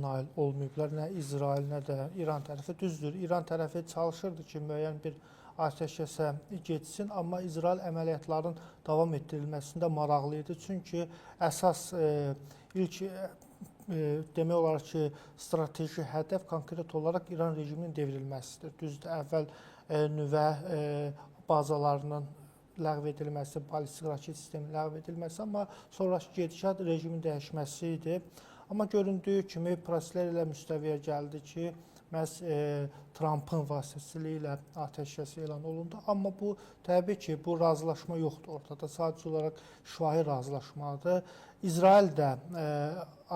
nail olmayıblar. Nə İsrail, nə də İran tərəfi. Düzdür, İran tərəfi çalışırdı ki, müəyyən bir atəşkəsə getsin, amma İsrail əməliyyatların davam etdirilməsində maraqlı idi. Çünki əsas ilk demək olar ki, strateji hədəf konkret olaraq İran rejiminin devrilməsidir. Düzdür, əvvəl nüvə bazalarının ləğv edilməsi, ballistik raket sisteminin ləğv edilməsi, amma sonraki gedişat rejimin dəyişməsi idi. Amma göründüyü kimi proseslər ilə müstəviyə gəldi ki, məhz Trumpın vasitəsilə ilə atəşkəs elan olundu. Amma bu, təbii ki, bu razılaşma yoxdur ortada. Sadəcə olaraq şifahi razılaşmadır. İsrail də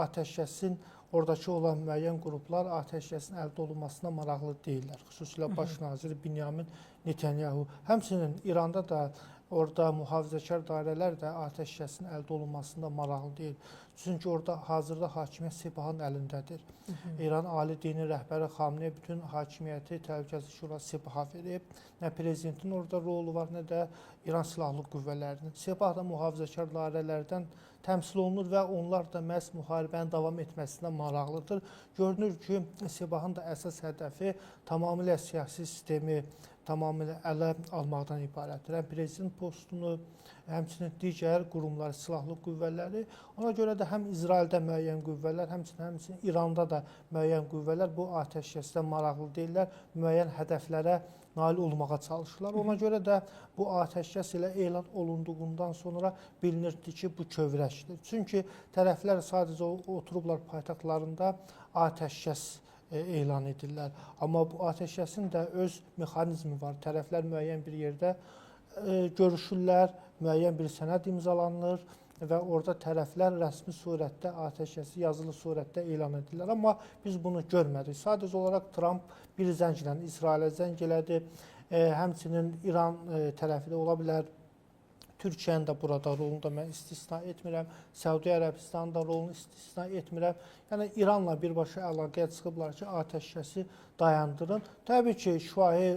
atəşkəsin, oradakı olan müəyyən qruplar atəşkəsin əldə olunmasına maraqlı deyirlər. Xüsusilə baş naziri Binyamin Netanyahu. Həmçinin İranda da orada mühafizəkar dairələr də atəşkəsin əldə olunmasında maraqlı deyil. Çünki orada hazırda hakimiyyət Sepahın əlindədir. İran Ali Dini rəhbəri Xamneyi bütün hakimiyyəti Təhlükəsizlik Şurası Sepaha verib. Nə prezidentin orada rolu var, nə də İran Silahlı Qüvvələrinin. Sepah da mühafizəkar dairələrdən təmsil olunur və onlar da məhz müharibənin davam etməsinə maraqlıdır. Görünür ki, Sepahın da əsas hədəfi tamamilə siyasi sistemi tamamilə ələ almaqdan ibarətdir. Həm prezident postunu, həmçinin digər qurumlar, silahlı qüvvələri. Ona görə də həm İsraildə müəyyən qüvvələr, həmçinin İranda da müəyyən qüvvələr bu atəşkəsdə maraqlı deyirlər, müəyyən hədəflərə nail olmağa çalışırlar. Ona görə də bu atəşkəs ilə elan olunduğundan sonra bilinirdi ki, bu kövrəkdir. Çünki tərəflər sadəcə oturublar paytaxtlarında atəşkəs elan edirlər. Amma bu atəşkəsin də öz mexanizmi var. Tərəflər müəyyən bir yerdə görüşürlər, müəyyən bir sənəd imzalanır və orada tərəflər rəsmi surətdə atəşkəsi yazılı surətdə elan edirlər. Amma biz bunu görmədik. Sadəcə olaraq Trump bir zənglə İsrailə zəng elədi. Həmçinin İran tərəfi də ola bilər. Türkiyənin də burada rolunu da mən istisna etmirəm. Səudiyyə Ərəbistanın da rolunu istisna etmirəm. Yəni İranla birbaşa əlaqəyə çıxıblar ki, atəşkəsi dayandırın. Təbii ki, şifahi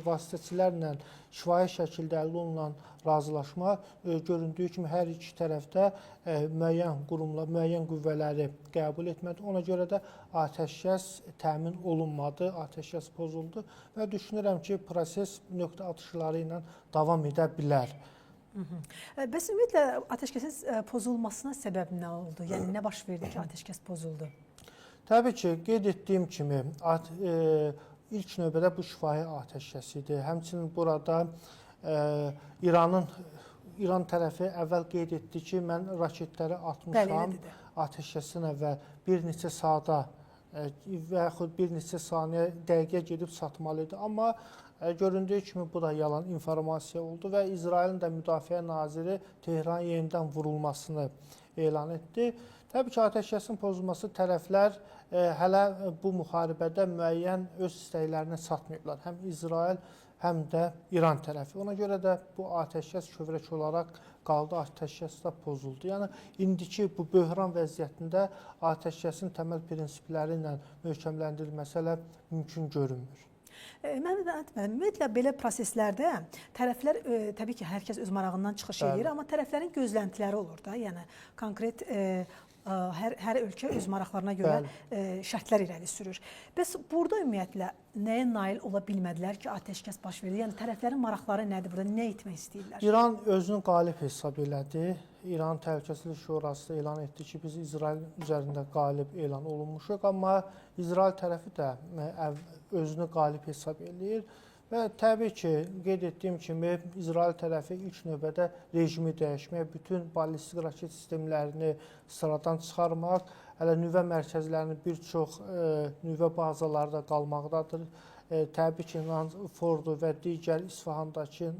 vasitəçilərlə şifahi şəkildə əldə olunan razılaşma göründüyü kimi hər iki tərəfdə müəyyən qurumlar, müəyyən qüvvələri qəbul etmədi. Ona görə də atəşkəs təmin olunmadı, atəşkəs pozuldu və düşünürəm ki, proses nöqtə atışları ilə davam edə bilər. Bəs ümumiyyətlə atəşkəsin pozulmasına səbəb nə oldu? Yəni nə baş verdi ki, atəşkəs pozuldu? Təbii ki, qeyd etdiyim kimi ilk növbədə bu şifahi atəşkəs idi. Həmçinin burada İran tərəfi əvvəl qeyd etdi ki, mən raketləri atmışam, atəşkəsdən əvvəl bir neçə saata və yaxud bir neçə saniyə, dəqiqə gedib çatmalı idi. Amma göründüyü kimi bu da yalan informasiya oldu və İsrailin də müdafiə naziri Tehran yenidən vurulmasını elan etdi. Təbii ki, atəşkəsin pozulması tərəflər hələ bu müharibədə müəyyən öz istəklərinə çatmayıblar. Həm İsrail, həm də İran tərəfi. Ona görə də bu atəşkəs kövrək olaraq qaldı, atəşkəs də pozuldu. Yəni, indiki bu böhran vəziyyətində atəşkəsin təməl prinsipləri ilə möhkəmləndirilməsi hələ mümkün görünmür. Ümumiyyətlə, belə proseslərdə tərəflər, təbii ki, hər kəs öz marağından çıxış edir, amma tərəflərin gözləntiləri olur da, yəni konkret hər ölkə öz maraqlarına görə şərtlər irəli sürür. Bəs burada ümumiyyətlə nəyə nail ola bilmədilər ki, atəşkəs baş verir? Yəni tərəflərin maraqları nədir burada? Nə etmək istəyirlər? İran özünü qalib hesab elədi. İran Təhlükəsizlik Şurası elan etdi ki, biz İsrail üzərində qalib elan olunmuşuq, amma İsrail tərəfi də özünü qalib hesab eləyir. Və təbii ki, qeyd etdiyim kimi, İsrail tərəfi ilk növbədə rejimi dəyişmək, bütün ballistik raket sistemlərini sıradan çıxarmaq, hələ nüvə mərkəzlərinin bir çox nüvə bazaları da qalmaqdadır. Təbii ki, Fordo və digər İsfahandakı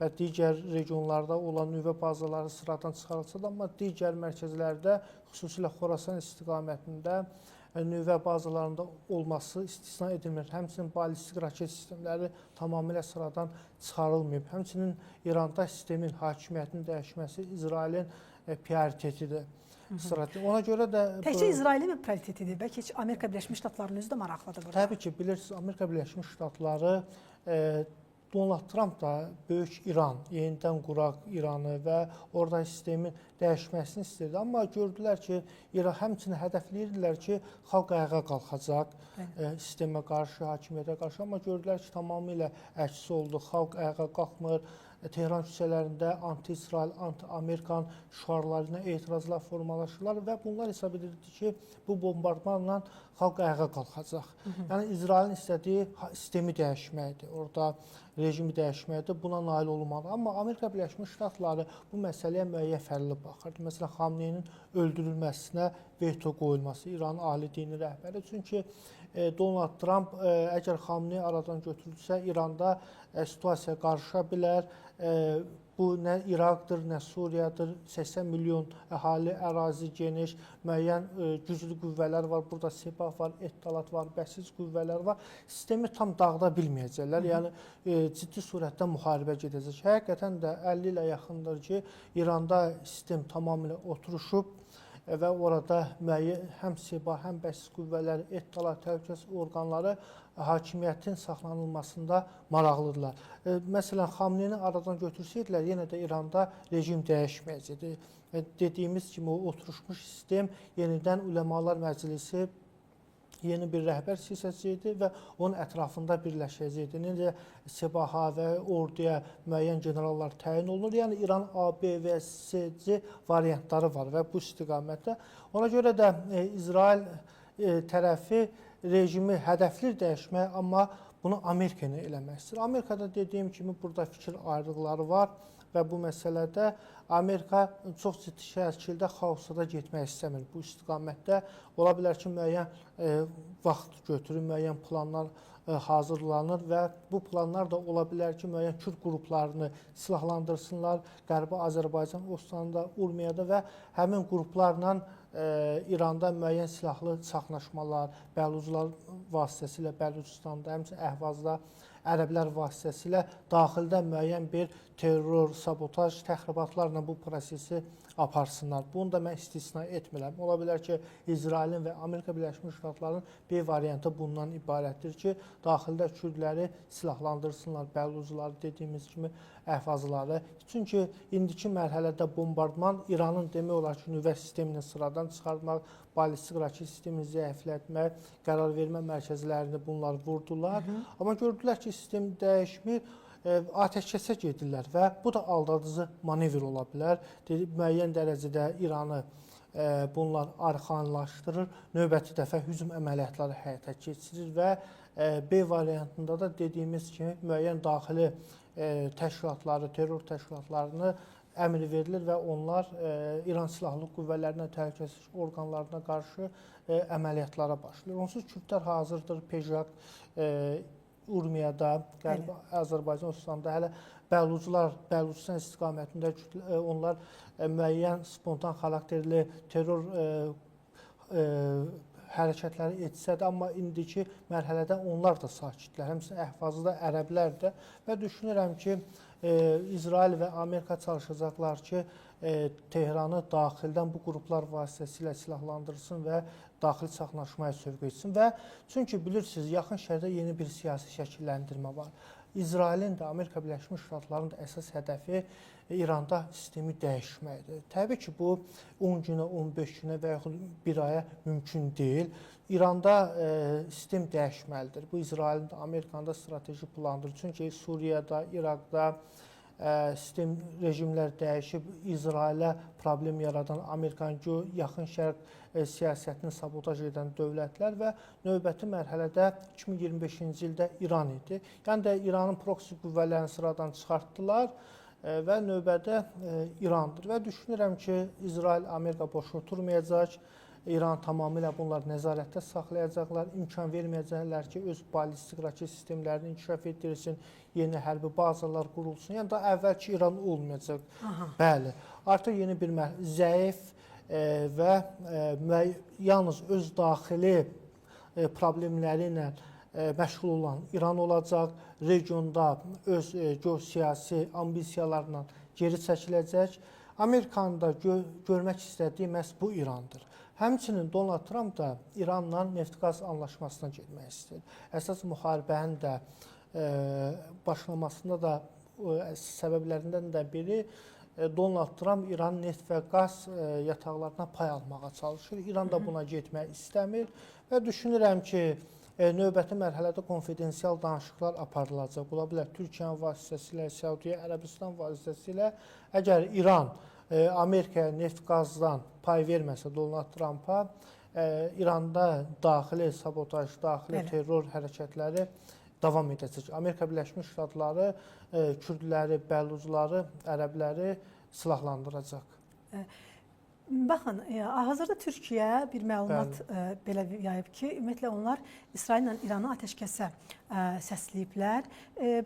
və digər regionlarda olan nüvə bazaları sıradan çıxarılsa da, amma digər mərkəzlərdə, xüsusilə Xorasan istiqamətində nüvə bazalarında olması istisna edilmir. Həmçinin ballistik raket sistemləri tamamilə sıradan çıxarılmayıb. Həmçinin İranda sistemin hakimiyyətinin dəyişməsi İsrailin prioritetidir. Ona görə də... Təkcə İsrailin mi prioritetidir? Bəlkə heç Amerika Birləşmiş Ştatlarının özü də maraqlıdır burada. Təbii ki, bilirsiniz, Amerika Birləşmiş Ştatları Donald Trump da böyük İran, yenidən quraq İranı və orada sistemin dəyişməsini istəyirdi. Amma gördülər ki, İran həmçinin hədəfləyirdilər ki, xalq ayağa qalxacaq sistemə qarşı, hakimiyyətə qarşı. Amma gördülər ki, tamamilə əksi oldu. Xalq ayağa qalxmır. Tehran küçələrində anti-İsrail, anti-Amerikan şüarlarına etirazlar formalaşırlar və bunlar hesab edirdi ki, bu bombardmanla xalq ayağa qalxacaq. Yəni İsrailin istədiyi sistemi dəyişməkdir, orada rejimi dəyişməkdir, buna nail olmalı. Amma Amerika Birləşmiş Ştatları bu məsələyə müəyyən fərqli baxırdı. Məsələn, Xamneyinin öldürülməsinə veto qoyulması, İranın ali dini rəhbəri. Çünki Donald Trump əgər Xamneyi aradan götürülsə, İranda situasiya qarışa bilər. Bu nə İraqdır, nə Suriyadır, 80 milyon əhali, ərazi geniş, müəyyən güclü qüvvələr var, burada Sepah var, Ettalat var, bəsiz qüvvələr var. Sistemi tam dağıda bilməyəcəklər, yəni ciddi surətdə müharibə gedəcək. Həqiqətən də 50 ilə yaxındır ki, İranda sistem tamamilə oturuşub və orada müəyyən həm Sepah, həm bəsiz qüvvələri, Ettalat, təhlükəsizlik orqanları hakimiyyətin saxlanılmasında maraqlıdırlar. Məsələn, Xamneyini aradan götürsəydilər, yenə də İranda rejim dəyişməyəcəkdir. Dediyimiz kimi, o oturuşmuş sistem yenidən Üləmalar Məclisi yeni bir rəhbər seçəcəkdir və onun ətrafında birləşəcəkdir. Necə Sebaha və orduya müəyyən generallar təyin olunur. Yəni İran A, B və C variantları var və bu istiqamətdə. Ona görə də İsrail tərəfi rejimi hədəfli dəyişmək, amma bunu Amerika ilə eləmək istəyir. Amerikada dediyim kimi burada fikir ayrılıqları var və bu məsələdə Amerika çox ciddi şəkildə xaosa getmək istəmir. Bu istiqamətdə ola bilər ki, müəyyən vaxt götürür, müəyyən planlar hazırlanır və bu planlar da ola bilər ki, müəyyən Kürd qruplarını silahlandırsınlar, Qərbi Azərbaycan Ostanında, Urmiyada və həmin qruplarla İranda müəyyən silahlı çaxnaşmalar, Bəluclar vasitəsilə Bəlucistanda, həmçinin Əhvazda ərəblər vasitəsilə daxildə müəyyən bir terror, sabotaj, təxribatlarla bu prosesi aparsınlar. Bunu da mən istisna etmirəm. Ola bilər ki, İsrailin və Amerika Birləşmiş Ştatlarının bir variantı bundan ibarətdir ki, daxildə Kürdləri silahlandırsınlar, Bəlucları dediyimiz kimi Əhvazları. Çünki indiki mərhələdə bombardman İranın demək olar ki, nüvə sistemini sıradan çıxartmaq, balistik raket sistemini zəiflətmək, qərar vermə mərkəzlərini bunlar vurdular. Amma gördülər ki, sistem dəyişmir, atəşkəsə gedirlər və bu da aldadıcı manevr ola bilər. Müəyyən dərəcədə İranı bunlar arxanlaşdırır, növbəti dəfə hücum əməliyyatları həyata keçirir və B variantında da dediyimiz kimi müəyyən daxili təşkilatları, terror təşkilatlarını əmr verilir və onlar İran Silahlı Qüvvələrinə, təhlükəsizlik orqanlarına qarşı əməliyyatlara başlayır. Onsuz Kürdlər hazırdır, Pejak, Urmiyada, Qərbi Azərbaycan Ostanında hələ Bəlucistan istiqamətində onlar müəyyən spontan xarakterli terror hərəkətləri etsə də, amma indiki mərhələdə onlar da sakitlər. Həmçinin Əhvazda ərəblər də və düşünürəm ki, İsrail və Amerika çalışacaqlar ki, Tehranı daxildən bu qruplar vasitəsilə silahlandırsın və daxili çaxnaşmaya sövq etsin və çünki bilirsiniz, yaxın şərqdə yeni bir siyasi şəkilləndirmə var. İsrailin də, Amerika Birləşmiş Ştatlarının da əsas hədəfi İranda sistemi dəyişməkdir. Təbii ki, bu 10 günə, 15 günə və yaxud bir aya mümkün deyil. İranda sistem dəyişməlidir. Bu İsrailin də, Amerikanın da strateji planıdır. Çünki Suriyada, İraqda sistem rejimlər dəyişib, İsrailə problem yaradan Amerikan yaxın şərq siyasətini sabotaj edən dövlətlər və növbəti mərhələdə 2025-ci ildə İran idi. Yəni də İranın proksi qüvvələrini sıradan çıxartdılar və növbədə İrandır. Və düşünürəm ki, İsrail, Amerika boş oturmayacaq, İran tamamilə bunlar nəzarətdə saxlayacaqlar, imkan verməyəcəklər ki, öz balistik raket sistemlərini inkişaf etdirsin, yeni hərbi bazalar qurulsun. Yəni da əvvəlki İran olmayacaq. Bəli, artıq yeni bir zəif və yalnız öz daxili problemləri ilə məşğul olan İran olacaq, regionda öz geosiyasi ambisiyalarla geri çəkiləcək. Amerikanın da görmək istədiyi məhz bu İrandır. Həmçinin Donald Trump da İranla neft-qaz anlaşmasına getmək istəyir. Əsas müharibəni də başlamasında da səbəblərindən də biri Donald Trump İranın neft və qaz yataqlarına pay almağa çalışır. İran da buna getmək istəmir və düşünürəm ki, növbəti mərhələdə konfidensial danışıqlar aparılacaq. Ola bilər Türkiyənin vasitəsilə, Səudiyyə Ərəbistan vasitəsilə. Əgər İran Amerikaya neft qazdan pay verməsə Donald Trumpa, İranda daxili sabotaj, daxili terror hərəkətləri davam edəcək. Amerika Birləşmiş Ştatları kürdləri, bəlucları, ərəbləri silahlandıracaq. Baxın, hazırda Türkiyə bir məlumat belə yayıb ki, ümumiyyətlə onlar İsraillə İranı atəşkəsə səsləyiblər.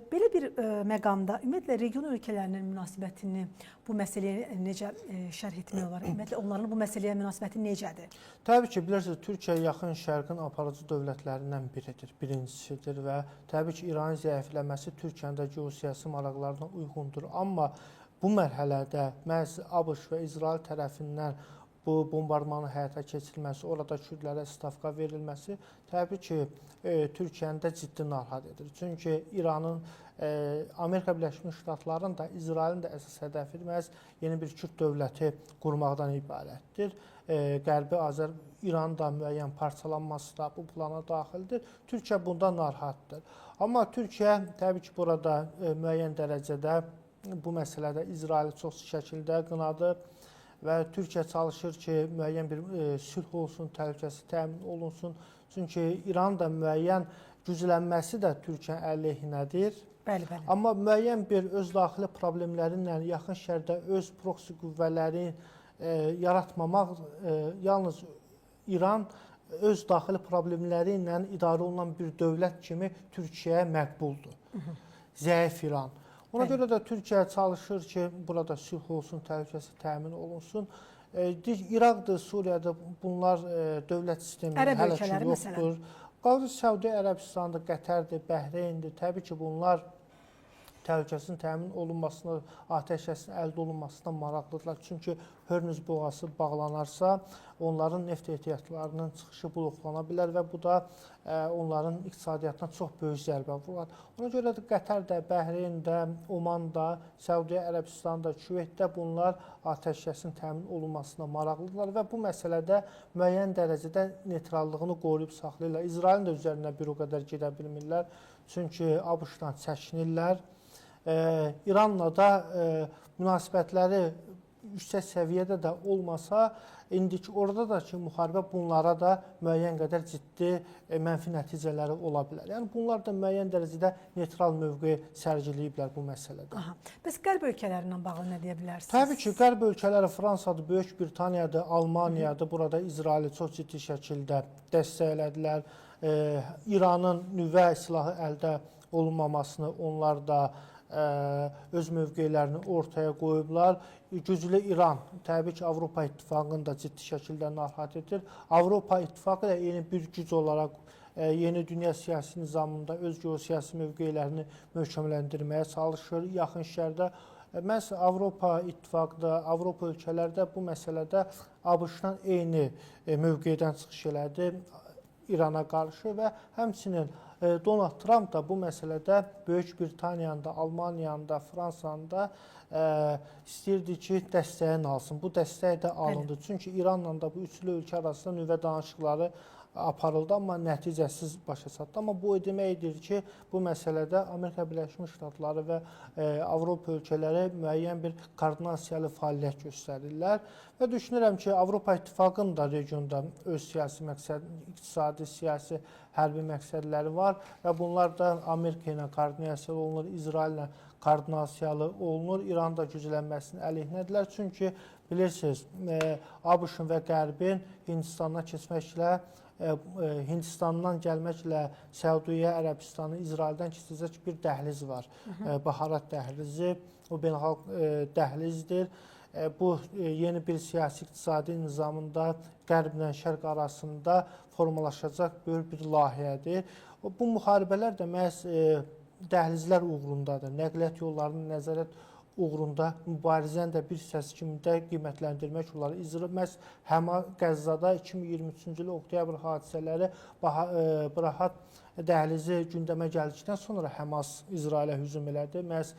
Belə bir məqamda ümumiyyətlə region ölkələrinin münasibətini bu məsələyə necə şərh etmək olar? Ümumiyyətlə onların bu məsələyə münasibəti necədir? Təbii ki, bilirsiniz, Türkiyə yaxın şərqin aparıcı dövlətlərindən birincisidir və təbii ki, İranın zəifləməsi Türkiyənin də geosiyasi maraqlarına uyğundur. Amma bu mərhələdə məhz ABŞ və İsrail tərəfindən bu bombardmanın həyata keçirilməsi, orada kürdlərə stavka verilməsi təbii ki, Türkiyəni də ciddi narahat edir. Çünki İranın, Amerika Birləşmiş Ştatlarının da, İsrailin də əsas hədəfi məhz yeni bir kürd dövləti qurmaqdan ibarətdir. Qərbi İranın da müəyyən parçalanması da bu plana daxildir. Türkiyə bundan narahatdır. Amma Türkiyə təbii ki, burada müəyyən dərəcədə bu məsələdə İsraili çox şəkildə qınadı və Türkiyə çalışır ki, müəyyən bir sülh olsun, təhlükəsiz təmin olunsun. Çünki İranın da müəyyən güclənməsi də Türkiyənin əleyhinədir. Bəli, bəli. Amma müəyyən bir öz daxili problemlərinlə yaxın şərqdə öz proksi qüvvələri yaratmamaq, yalnız İran öz daxili problemləri ilə idarə olunan bir dövlət kimi Türkiyəyə məqbuldur. Zəif İran. Ona görə də Türkiyə çalışır ki, burada sülh olsun, təhlükəsiz təmin olunsun. İraqdır, Suriyadır, bunlar dövlət sistemi hələ ki yoxdur. Qaldı Səudiyyə Ərəbistandır, Qətərdir, Bəhreyndir. Təbii ki, bunlar təhlükəsizin təmin olunmasına, atəşkəsin əldə olunmasına maraqlıdırlar. Çünki Hörmüz boğazı bağlanarsa, onların neft ehtiyatlarının çıxışı bloklana bilər və bu da onların iqtisadiyyatına çox böyük zərbə vurur. Ona görə də Qətərdə, Bəhreyndə, Omanda, Səudiyyə Ərəbistanda, Küveytdə bunlar atəşkəsin təmin olunmasına maraqlıdırlar və bu məsələdə müəyyən dərəcədə neytrallığını qoruyub saxlayırlar. İsrailin də üzərinə bir o qədər gedə bilmirlər, çünki ABŞ-dan çəkinirlər. İranla da münasibətləri yüksək səviyyədə də olmasa, indiki orada da ki, müharibə bunlara da müəyyən qədər ciddi mənfi nəticələri ola bilər. Yəni, bunlar da müəyyən dərəcədə neytral mövqe sərgiləyiblər bu məsələdə. Bəs Qərb ölkələrindən bağlı nə deyə bilərsiniz? Təbii ki, Qərb ölkələri Fransadır, Böyük Britaniyadır, Almaniyadır. Burada İsraili çox ciddi şəkildə dəstəklədilər. İranın nüvə silahı əldə olunmamasını onlar da öz mövqelərini ortaya qoyublar. Güclü İran, təbii ki, Avropa İttifaqını da ciddi şəkildə narahat edir. Avropa İttifaqı da yeni bir güc olaraq yeni dünya siyasi nizamında öz geosiyasi mövqelərini möhkəmləndirməyə çalışır. Yaxın şərqdə məhz Avropa İttifaqda, Avropa ölkələrdə bu məsələdə ABŞ-dan eyni mövqedən çıxış elədi İrana qarşı və həmçinin Donald Trump da bu məsələdə Böyük Britaniyanın da, Almaniyanın da, Fransanın da istəyirdi ki, dəstəyin alsın. Bu dəstək də alındı. Çünki İranla da bu üçlü ölkə arasında nüvə danışıqları aparıldı, amma nəticəsiz başa çatdı. Amma bu o deməkdir ki, bu məsələdə Amerika Birləşmiş Ştatları və Avropa ölkələri müəyyən bir koordinasiyalı fəaliyyət göstərirlər. Və düşünürəm ki, Avropa İttifaqının da regionda öz siyasi məqsəd, iqtisadi, siyasi, hərbi məqsədləri var və bunlar da Amerika ilə koordinasiyalı olunur, İsrail ilə koordinasiyalı olunur. İran da güclənməsinin əleyhinədirlər. Çünki bilirsiniz, ABŞ-ın və Qərbin Hindistandan keçməklə, Hindistandan gəlməklə Səudiyyə Ərəbistanı, İsraildən keçəcək bir dəhliz var. Baharat dəhlizi, o beynəlxalq dəhlizdir. Bu yeni bir siyasi iqtisadi nizamında Qərblə Şərq arasında formalaşacaq böyük bir layihədir. Bu müharibələr də məhz dəhlizlər uğrundadır. Nəqliyyat yollarının nəzarət uğrunda mübarizənin də bir hissəsi kimi də qiymətləndirmək olar. Məhz Qəzzada 2023-cü il oktyabr hadisələri rahat dəhlizi gündəmə gəldikdən sonra Həmas İsrailə hücum elədi. Məhz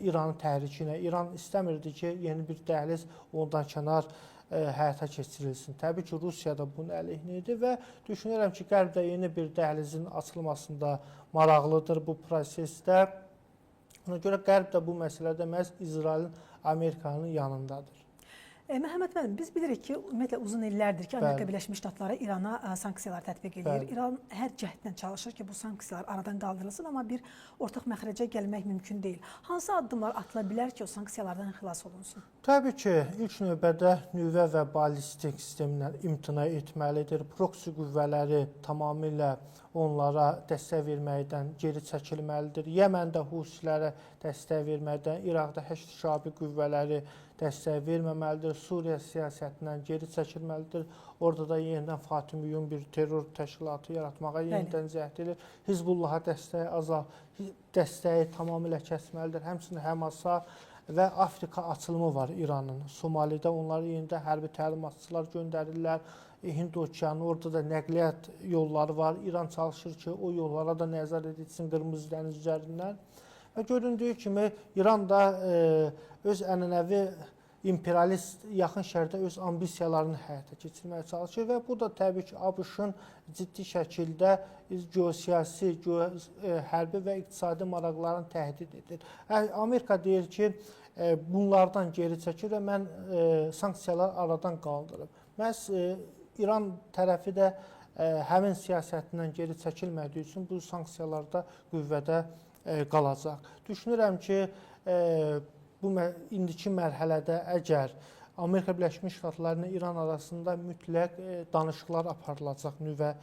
İranın təhrikinə. İran istəmirdi ki, yeni bir dəhliz ondan kənar həyata keçirilsin. Təbii ki, Rusiya da bunun əleyhinə idi və düşünürəm ki, Qərbdə yeni bir dəhlizin açılmasında maraqlıdır bu prosesdə. Ona görə Qərb də bu məsələdə məhz İsrailin, Amerikanın yanındadır. Məhəmməd müəllim, biz bilirik ki, ümumiyyətlə uzun illərdir ki, Amerika Birləşmiş Ştatları İrana sanksiyalar tətbiq edir. İran hər cəhddən çalışır ki, bu sanksiyalar aradan qaldırılsın, amma bir ortaq məxrəcə gəlmək mümkün deyil. Hansı addımlar atıla bilər ki, o sanksiyalardan xilas olunsun? Təbii ki, ilk növbədə nüvə və ballistik sistemdən imtina etməlidir. Proksi qüvvələri tamamilə onlara dəstək verməkdən geri çəkilməlidir. Yəməndə Husilərə dəstək verməkdən, İraqda Həşd Şabi qüvvələri dəstək verməməlidir. Suriya siyasətindən geri çəkilməlidir. Orada da yenidən Fatimiyun bir terror təşkilatı yaratmağa yenidən cəhd edir. Hizbullaha dəstəyi tamamilə kəsməlidir. Həmçinin Həmasa və Afrika açılımı var İranın. Somalidə onları yenidən hərbi təlimatçılar göndərirlər. Hind okeanı, orada da nəqliyyat yolları var. İran çalışır ki, o yollara da nəzarət etsin Qırmızı dəniz üzərindən. Və göründüyü kimi İran da öz ənənəvi imperialist yaxın şərqdə öz ambisiyalarını həyata keçirməyə çalışır və bu da təbii ki, ABŞ-ın ciddi şəkildə geosiyasi, hərbi və iqtisadi maraqlarını təhdid edir. Amerika deyir ki, bunlardan geri çəkir və mən sanksiyalar aradan qaldırıb. Məhz İran tərəfi də həmin siyasətindən geri çəkilmədiyi üçün bu sanksiyalarda qüvvədə qalacaq. Düşünürəm ki, bu indiki mərhələdə əgər Amerika Birləşmiş Ştatları ilə İran arasında mütləq danışıqlar aparılacaq nüvə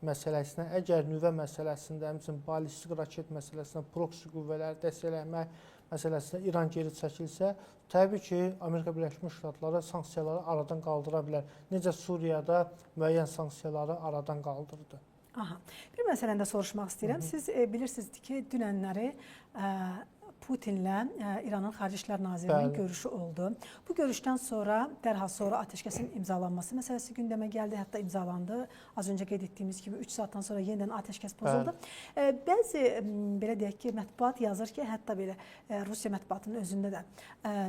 məsələsinə. Əgər nüvə məsələsində, həmçinin ballistik raket məsələsində proksi qüvvələri dəstəkləmək məsələsində İran geri çəkilsə, təbii ki, Amerika Birləşmiş Ştatları sanksiyaları aradan qaldıra bilər. Necə Suriyada müəyyən sanksiyaları aradan qaldırdı. Bir məsələni də soruşmaq istəyirəm. Siz bilirsiniz ki, dünənləri Putinlə İranın Xarici İşlər Nazirinin görüşü oldu. Bu görüşdən sonra dərhal sonra atəşkəsin imzalanması məsələsi gündəmə gəldi, hətta imzalandı. Az öncə qeyd etdiyimiz kimi 3 saatdan sonra yenidən atəşkəs pozuldu. Bəzi belə deyək ki, mətbuat yazır ki, hətta belə Rusiya mətbuatının özündə də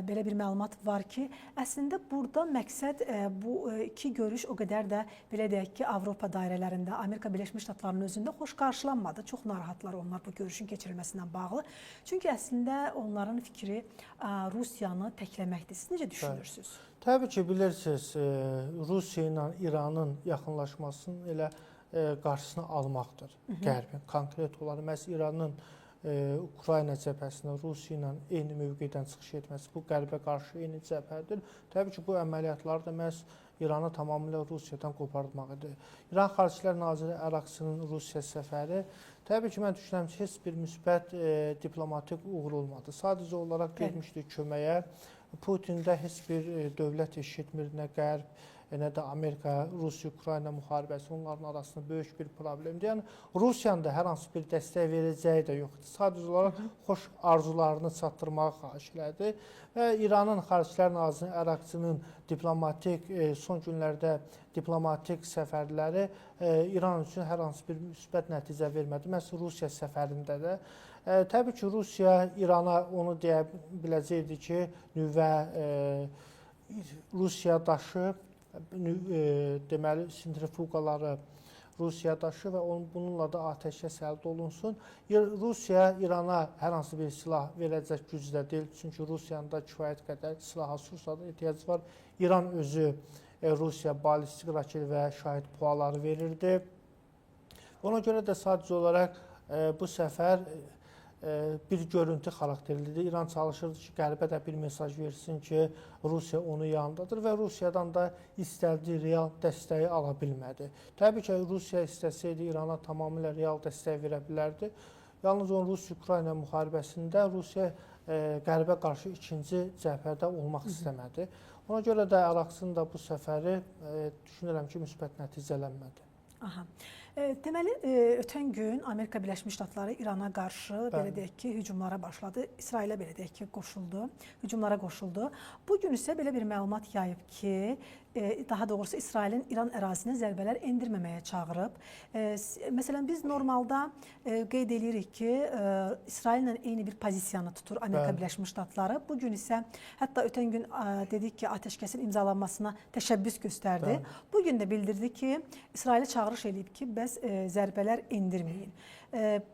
belə bir məlumat var ki, əslində burada məqsəd bu iki görüş o qədər də belə deyək ki, Avropa dairələrində, Amerika Birləşmiş Ştatlarının özündə xoş qarşılanmadı. Çox narahatlar onlar bu görüşün keçirilməsindən bağlı. Çünki əslində onların fikri Rusiyanı təkləməkdir. Siz necə düşünürsünüz? Təbii ki, bilirsiniz, Rusiya ilə İranın yaxınlaşmasının elə qarşısını almaqdır Qərbin. Konkret olaraq, məhz İranın Ukrayna cəbhəsində Rusiya ilə eyni mövqedən çıxış etməsi, bu Qərbə qarşı eyni cəbhədir. Təbii ki, bu əməliyyatlar da məhz İranı tamamilə Rusiyadan qopardmaq idi. İran Xarici İşlər Naziri Ərakçının Rusiya səfəri, təbii ki, mən düşünürəm ki, heç bir müsbət diplomatik uğur olmadı. Sadəcə olaraq getmişdi köməyə. Putində heç bir dövlət eşitmir, nə Qərb, nə də Amerika, Rusiya-Ukrayna müharibəsi onların arasında böyük bir problemdir. Yəni, Rusiyanın da hər hansı bir dəstək verəcəyi də yoxdur. Sadəcə olaraq xoş arzularını çatdırmağı xahiş elədi və İranın Xarici İşlər Naziri Ərakçının diplomatik, son günlərdə diplomatik səfərləri İran üçün hər hansı bir müsbət nəticə vermədi. Məhz Rusiya səfərində də. Təbii ki, Rusiya İrana onu deyə biləcəkdi ki, nüvə Rusiya daşı, deməli, sentrifuqaları Rusiya daşı və bununla da atəşkəs əldə olunsun. Rusiya İrana hər hansı bir silah verəcək gücdə deyil, çünki Rusiyanın da kifayət qədər silaha sursada ehtiyac var. İran özü Rusiya ballistik raket və şahid puaları verirdi. Ona görə də sadəcə olaraq bu səfər bir görüntü xarakterlidir. İran çalışırdı ki, Qərbə də bir mesaj versin ki, Rusiya onun yanındadır və Rusiyadan da istədiyi real dəstəyi ala bilmədi. Təbii ki, Rusiya istəsəydi İrana tamamilə real dəstək verə bilərdi. Yalnız onun Rusiya-Ukrayna müharibəsində Rusiya Qərbə qarşı ikinci cəbhədə olmaq istəmədi. Ona görə də Ərakçının da bu səfəri düşünürəm ki, müsbət nəticələnmədi. Aha. Deməli, ötən gün Amerika Birləşmiş Ştatları İrana qarşı belə deyək ki, hücumlara başladı. İsrailə belə deyək ki, hücumlara qoşuldu. Bu gün isə belə bir məlumat yayıb ki, daha doğrusu İsrailin İran ərazisinə zərbələr endirməməyə çağırıb. Məsələn, biz normalda qeyd edirik ki, İsraillə eyni bir pozisiyanı tutur Amerika Birləşmiş Ştatları. Bu gün isə hətta ötən gün dedik ki, atəşkəsin imzalanmasına təşəbbüs göstərdi. Bu gün də bildirdi ki, İsrailə çağırış edib ki, bəs zərbələr endirməyin.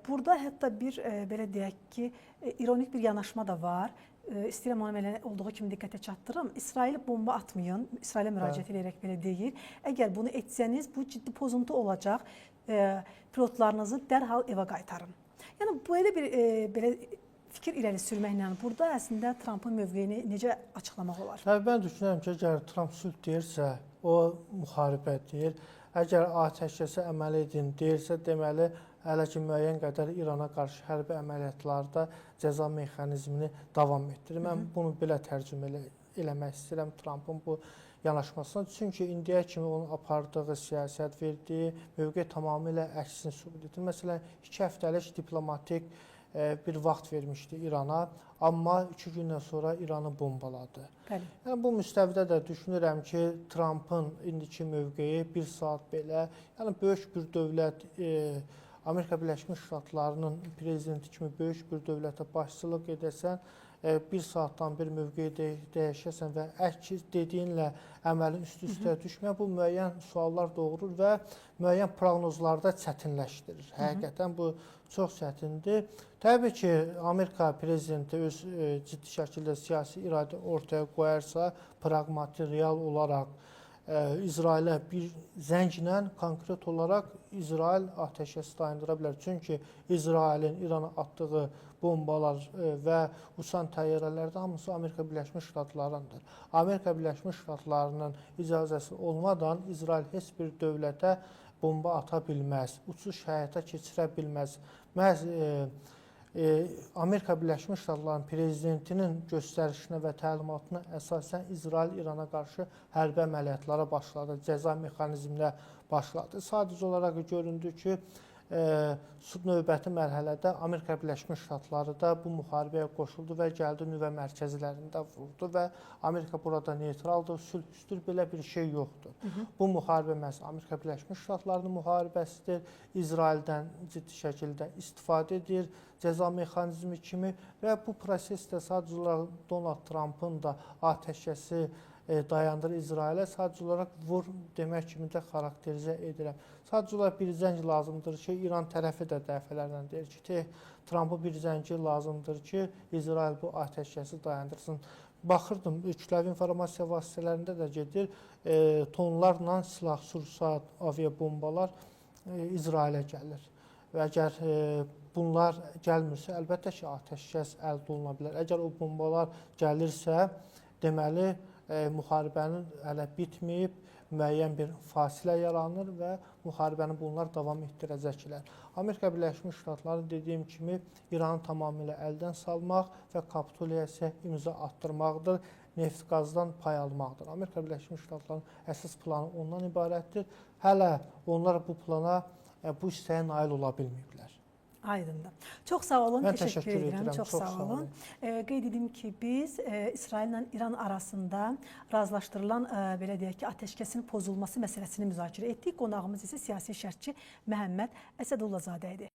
Burada hətta bir belə deyək ki, ironik bir yanaşma da var. İstəyirəm onu belə olduğu kimi diqqətə çatdırım. İsrail bomba atmayın, İsrailə müraciət edərək belə deyir. Əgər bunu etsəniz, bu ciddi pozuntu olacaq. Pilotlarınızı dərhal evə qaytarın. Yəni, belə bir belə fikir irəli sürməklə burada əslində Trumpın mövqeyini necə açıqlamaq olar? Mən düşünürəm ki, əgər Trump sülh deyirsə, o müharibə deyir. Əgər atəşkəsə əməl edin deyirsə, deməli, hələ ki müəyyən qədər İrana qarşı hərbi əməliyyatlarda cəza mexanizmini davam etdirir. Mən bunu belə tərcümə eləmək istəyirəm Trumpın bu yanaşmasına. Çünki indiyə kimi onun apardığı siyasət, verdiyi mövqe tamamilə əksini sübut edir. Məsələn, 2 həftəlik diplomatik bir vaxt vermişdi İrana, amma 2 gündən sonra İranı bombaladı. Bəli. Yəni, bu müstəvidə də düşünürəm ki, Trumpın indiki mövqeyi bir saat belə, yəni böyük bir dövlət, Amerika Birləşmiş Ştatlarının prezidenti kimi böyük bir dövlətə başçılıq edəsən, bir saatdan bir mövqeyi dəyişəsən və əks dediyinlə əməlin üst-üstə düşmək, bu müəyyən suallar doğurur və müəyyən proqnozlarda çətinləşdirir. Həqiqətən bu çox çətindir. Təbii ki, Amerika prezidenti öz ciddi şəkildə siyasi iradə ortaya qoyarsa, praqmatik, real olaraq İsrailə bir zənglə konkret olaraq İsrail atəşkəsi dayandıra bilər. Çünki İsrailin İrana atdığı bombalar və uçan təyyarələrdə hamısı Amerika Birləşmiş Ştatlarındır. Amerika Birləşmiş Ştatlarının icazəsi olmadan İsrail heç bir dövlətə bomba ata bilməz, uçuş həyata keçirə bilməz. Məhz Amerika Birləşmiş Ştatlarının prezidentinin göstərişinə və təlimatına əsasən İsrail İrana qarşı hərbi əməliyyatlara başladı, cəza mexanizminə başladı. Sadəcə olaraq göründü ki, növbəti mərhələdə Amerika Birləşmiş Ştatları da bu müharibəyə qoşuldu və gəldi nüvə mərkəzlərində vurdu və Amerika burada neytraldır, sülhsüzdür, belə bir şey yoxdur. Bu müharibə məhz Amerika Birləşmiş Ştatlarının müharibəsidir, İsraildən ciddi şəkildə istifadə edir, cəza mexanizmi kimi və bu prosesdə sadəcə olaraq Donald Trumpın da atəşkəsi dayandır İsrailə, sadəcə olaraq vur demək kimi də xarakterizə edirəm. Sadəcə olaraq bir zəng lazımdır ki, İran tərəfi də dəfələrlə deyir ki, Trump'a bir zəngi lazımdır ki, İsrail bu atəşkəsi dayandırsın. Baxırdım, kütləvi informasiya vasitələrində də gedir, tonlarla silah-sursat, aviabombalar İsrailə gəlir. Və əgər bunlar gəlmirsə, əlbəttə ki, atəşkəs əldə oluna bilər. Əgər o bombalar gəlirsə, deməli, müharibənin hələ bitməyib, müəyyən bir fasilə yaranır və müharibəni bunlar davam etdirəcəklər. Amerika Birləşmiş Ştatları dediyim kimi İranı tamamilə əldən salmaq və kapituliyasiya imza attırmaqdır, neft-qazdan pay almaqdır. Amerika Birləşmiş Ştatlarının əsas planı ondan ibarətdir. Hələ onlar bu plana, bu istəyə nail ola bilməyiblər. Aydındır. Çox sağ olun, Mən təşəkkür edirəm. Çox sağ olun. Qeyd edim ki, biz İsraillə İran arasında razılaşdırılan belə deyək ki, atəşkəsin pozulması məsələsini müzakirə etdik. Qonağımız isə siyasi şərhçi Məhəmməd Əsədullazadə idi.